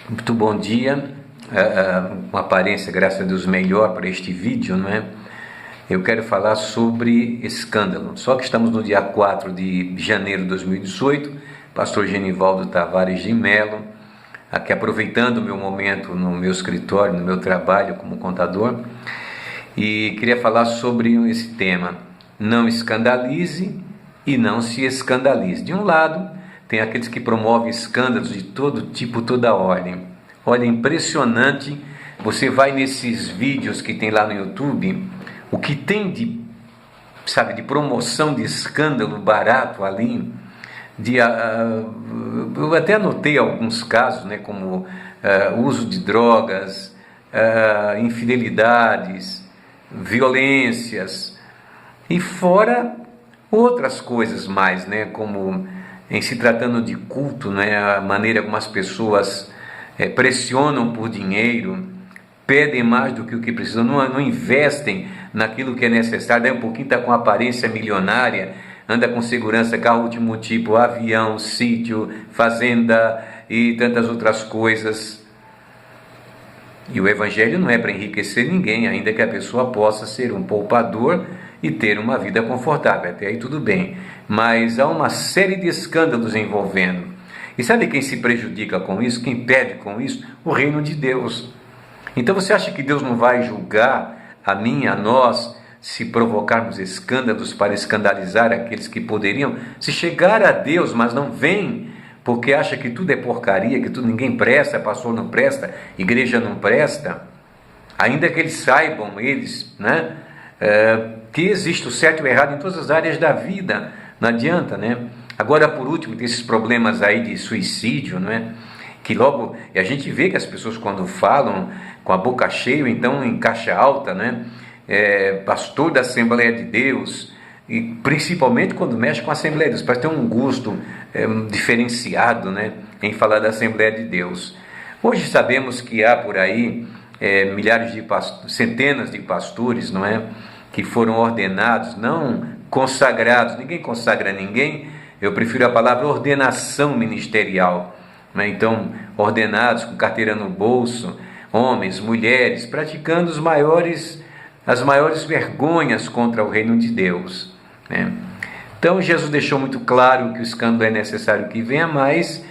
Muito bom dia, uma aparência, graças a Deus, melhor para este vídeo, não é? Eu quero falar sobre escândalo. Só que estamos no dia 4 de janeiro de 2018, pastor Genivaldo Tavares de Mello, aqui aproveitando o meu momento no meu escritório, no meu trabalho como contador, e queria falar sobre esse tema: não escandalize e não se escandalize. De um lado, tem aqueles que promovem escândalos de todo tipo, toda ordem. Olha, impressionante, você vai nesses vídeos que tem lá no YouTube, o que tem de promoção de escândalo barato ali, eu até anotei alguns casos, né, como uso de drogas, infidelidades, violências, e fora outras coisas mais, né, como em se tratando de culto, né, a maneira como as pessoas pressionam por dinheiro, pedem mais do que o que precisam, não investem naquilo que é necessário, daí um pouquinho está com aparência milionária, anda com segurança, carro último tipo, avião, sítio, fazenda e tantas outras coisas. E o Evangelho não é para enriquecer ninguém, ainda que a pessoa possa ser um poupador e ter uma vida confortável, até aí tudo bem, mas há uma série de escândalos envolvendo. E sabe quem se prejudica com isso, quem perde com isso? O reino de Deus. Então você acha que Deus não vai julgar a mim, a nós, se provocarmos escândalos para escandalizar aqueles que poderiam? Se chegar a Deus, mas não vem, porque acha que tudo é porcaria, que tudo ninguém presta, pastor não presta, igreja não presta, ainda que eles saibam, né, que existe o certo e o errado em todas as áreas da vida, não adianta, né? Agora, por último, tem esses problemas aí de suicídio, não é? Que logo, e a gente vê que as pessoas quando falam com a boca cheia, então em caixa alta, né? Pastor da Assembleia de Deus, e principalmente quando mexe com a Assembleia de Deus, parece ter um gosto diferenciado, né, em falar da Assembleia de Deus. Hoje sabemos que há por aí milhares de centenas de pastores, não é, que foram ordenados, não consagrados, ninguém consagra ninguém, eu prefiro a palavra ordenação ministerial, né? Então, ordenados com carteira no bolso, homens, mulheres, praticando as maiores vergonhas contra o reino de Deus, né? Então Jesus deixou muito claro que o escândalo é necessário que venha, mas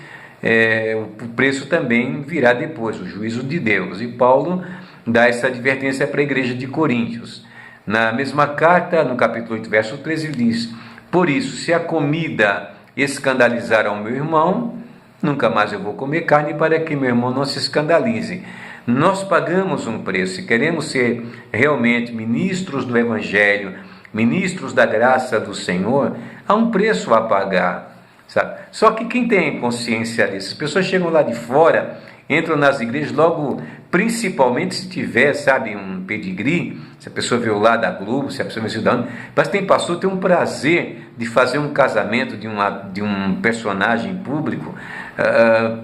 o preço também virá depois, o juízo de Deus. E Paulo dá essa advertência para a igreja de Coríntios. Na mesma carta, no capítulo 8, verso 13, ele diz: por isso, se a comida escandalizar ao meu irmão, nunca mais eu vou comer carne, para que meu irmão não se escandalize. Nós pagamos um preço, e queremos ser realmente ministros do Evangelho, ministros da graça do Senhor, há um preço a pagar, sabe? Só que quem tem consciência disso? As pessoas chegam lá de fora, entram nas igrejas, logo, principalmente se tiver, um pedigree, se a pessoa veio lá da Globo, se a pessoa veio da onde, mas tem pastor que tem um prazer de fazer um casamento de um personagem público,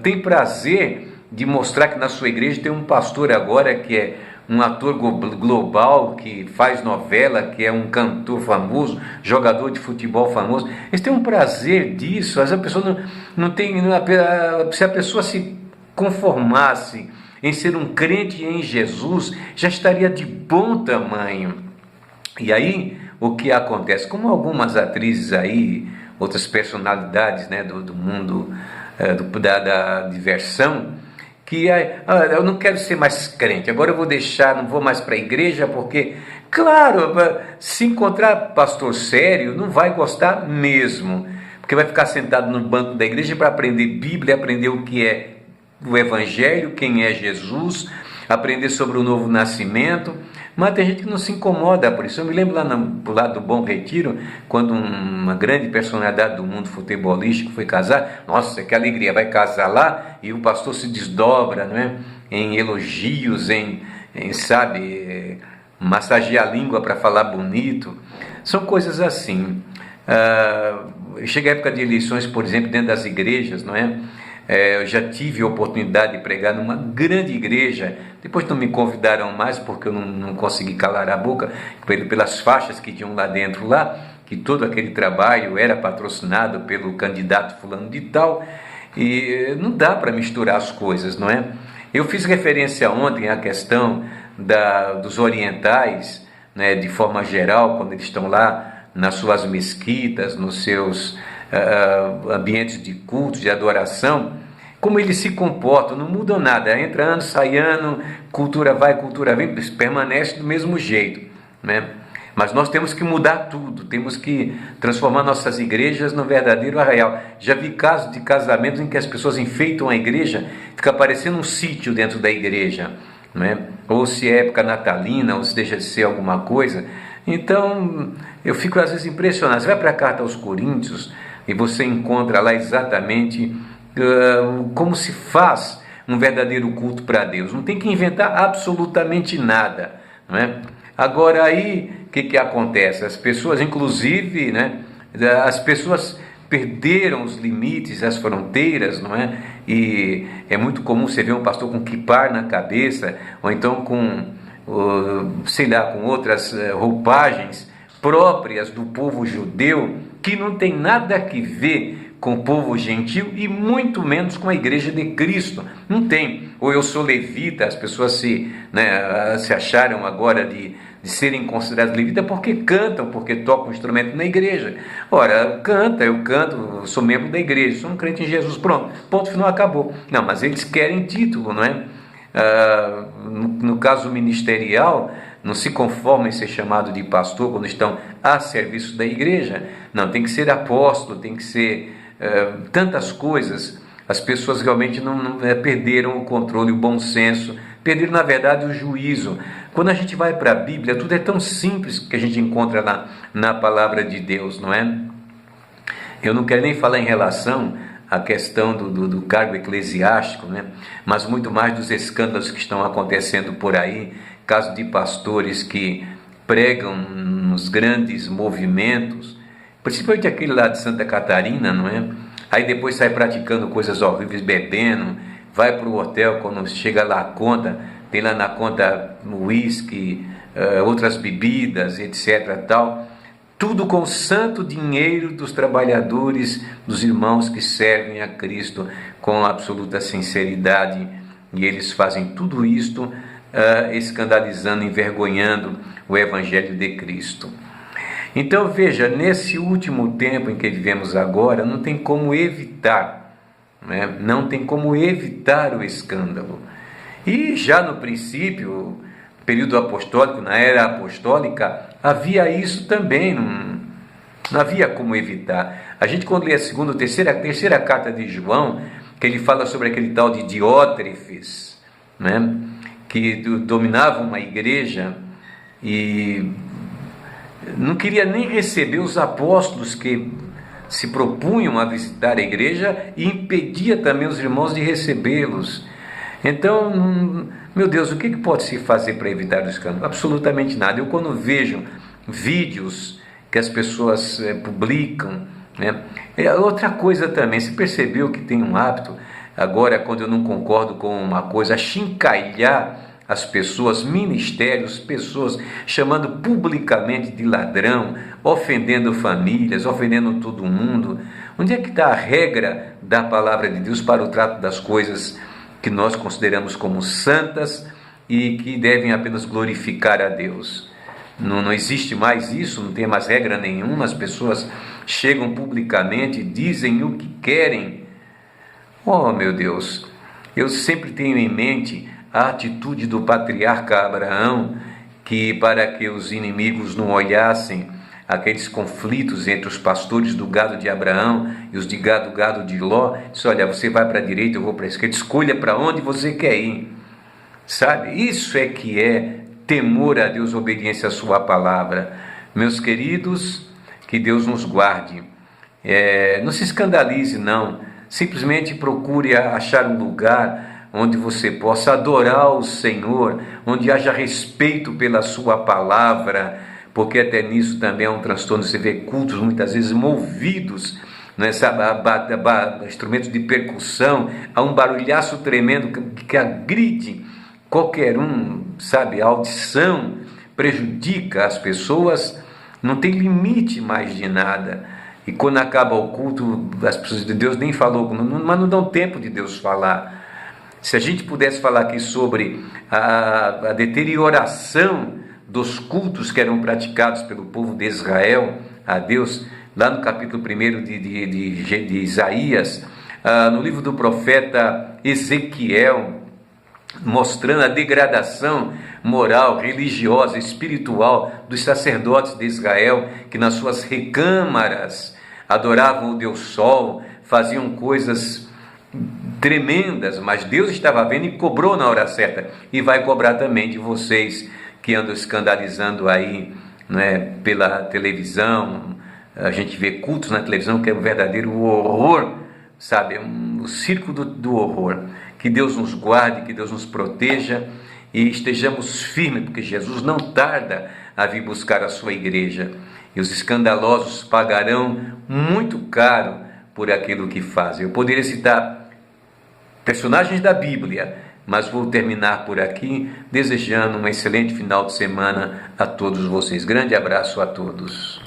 tem prazer de mostrar que na sua igreja tem um pastor agora que é um ator global, que faz novela, que é um cantor famoso, jogador de futebol famoso. Eles têm um prazer disso. A pessoa não tem, se a pessoa se conformasse em ser um crente em Jesus, já estaria de bom tamanho. E aí, o que acontece? Como algumas atrizes aí, outras personalidades, né, do mundo da diversão, que eu não quero ser mais crente, agora eu vou deixar, não vou mais para a igreja, porque, claro, se encontrar pastor sério, não vai gostar mesmo, porque vai ficar sentado no banco da igreja para aprender Bíblia, aprender o que é o Evangelho, quem é Jesus, aprender sobre o novo nascimento. Mas tem gente que não se incomoda por isso. Eu me lembro lá do lado do Bom Retiro, quando uma grande personalidade do mundo futebolístico foi casar. Nossa, que alegria, vai casar lá e o pastor se desdobra, não é? Em elogios, em massagear a língua para falar bonito. São coisas assim. Chega a época de eleições, por exemplo, dentro das igrejas, não é? Eu já tive a oportunidade de pregar numa grande igreja, depois não me convidaram mais porque eu não consegui calar a boca pelas faixas que tinham lá dentro, que todo aquele trabalho era patrocinado pelo candidato fulano de tal, E não dá para misturar as coisas, não é? Eu fiz referência ontem à questão dos orientais, né, de forma geral, quando eles estão lá nas suas mesquitas, nos seus ambientes de culto, de adoração, como eles se comportam, não mudam nada, entra ano, sai ano, cultura vai, cultura vem, permanece do mesmo jeito, né? Mas nós temos que mudar tudo, temos que transformar nossas igrejas no verdadeiro arraial. Já vi casos de casamentos em que as pessoas enfeitam a igreja, fica parecendo um sítio dentro da igreja, né? Ou se é época natalina, ou se deixa de ser alguma coisa. Então, eu fico às vezes impressionado. Você vai para a carta aos Coríntios e você encontra lá exatamente como se faz um verdadeiro culto para Deus. Não tem que inventar absolutamente nada, não é? Agora aí, o que acontece? As pessoas, inclusive, né, as pessoas perderam os limites, as fronteiras, não é? E é muito comum você ver um pastor com quipar na cabeça, ou então com, sei lá, com outras roupagens próprias do povo judeu, que não tem nada a ver com o povo gentil e muito menos com a igreja de Cristo. Não tem. Ou eu sou levita, as pessoas se acharam agora de serem consideradas levitas porque cantam, porque tocam instrumento na igreja. Ora, eu canto, eu sou membro da igreja, sou um crente em Jesus, pronto, ponto final, acabou. Não, mas eles querem título, não é? No caso ministerial, não se conformam em ser chamado de pastor quando estão a serviço da igreja. Não, tem que ser apóstolo, tem que ser tantas coisas. As pessoas realmente não perderam o controle, o bom senso, perderam na verdade o juízo. Quando a gente vai para a Bíblia, tudo é tão simples que a gente encontra na palavra de Deus, não é? Eu não quero nem falar em relação à questão do cargo eclesiástico, né? Mas muito mais dos escândalos que estão acontecendo por aí, caso de pastores que pregam nos grandes movimentos, principalmente aquele lá de Santa Catarina, não é? Aí depois sai praticando coisas horríveis, bebendo, vai para o hotel, quando chega lá a conta, tem lá na conta uísque, outras bebidas, etc. tal. Tudo com o santo dinheiro dos trabalhadores, dos irmãos que servem a Cristo com absoluta sinceridade. E eles fazem tudo isto escandalizando, envergonhando o Evangelho de Cristo. Então veja, nesse último tempo em que vivemos agora, não tem como evitar, né? Não tem como evitar o escândalo. E já no princípio, período apostólico, na era apostólica, havia isso também, não havia como evitar. A gente quando lê a terceira carta de João, que ele fala sobre aquele tal de Diótrefes, né? Que dominava uma igreja e não queria nem receber os apóstolos que se propunham a visitar a igreja e impedia também os irmãos de recebê-los. Então, meu Deus, o que pode se fazer para evitar o escândalo? Absolutamente nada. Eu quando vejo vídeos que as pessoas publicam, né? Outra coisa também, você percebeu que tem um hábito, agora quando eu não concordo com uma coisa, achincalhar as pessoas, ministérios, pessoas chamando publicamente de ladrão, ofendendo famílias, ofendendo todo mundo. Onde é que está a regra da palavra de Deus para o trato das coisas que nós consideramos como santas e que devem apenas glorificar a Deus? Não existe mais isso, não tem mais regra nenhuma, as pessoas chegam publicamente e dizem o que querem. Oh meu Deus, eu sempre tenho em mente a atitude do patriarca Abraão, que para que os inimigos não olhassem aqueles conflitos entre os pastores do gado de Abraão e os de gado de Ló, disse: olha, você vai para a direita, eu vou para a esquerda, escolha para onde você quer ir. Sabe, isso é que é temor a Deus, obediência à sua palavra. Meus queridos, que Deus nos guarde. Não se escandalize não, simplesmente procure achar um lugar onde você possa adorar o Senhor, onde haja respeito pela sua palavra, porque até nisso também é um transtorno. Você vê cultos muitas vezes movidos, né, instrumentos de percussão, há um barulhaço tremendo que agride qualquer um, sabe, a audição, prejudica as pessoas, não tem limite mais de nada. E quando acaba o culto, as pessoas de Deus nem falou, mas não dão tempo de Deus falar. Se a gente pudesse falar aqui sobre a deterioração dos cultos que eram praticados pelo povo de Israel a Deus, lá no capítulo 1 de Isaías, no livro do profeta Ezequiel, mostrando a degradação moral, religiosa, espiritual dos sacerdotes de Israel, que nas suas recâmaras adoravam o Deus Sol, faziam coisas tremendas, mas Deus estava vendo e cobrou na hora certa, e vai cobrar também de vocês que andam escandalizando aí, não é, pela televisão. A gente vê cultos na televisão que é um verdadeiro horror, sabe, o circo do horror. Que Deus nos guarde, que Deus nos proteja e estejamos firmes, porque Jesus não tarda a vir buscar a sua igreja, e os escandalosos pagarão muito caro por aquilo que fazem. Eu poderia citar personagens da Bíblia, mas vou terminar por aqui, desejando um excelente final de semana a todos vocês. Grande abraço a todos.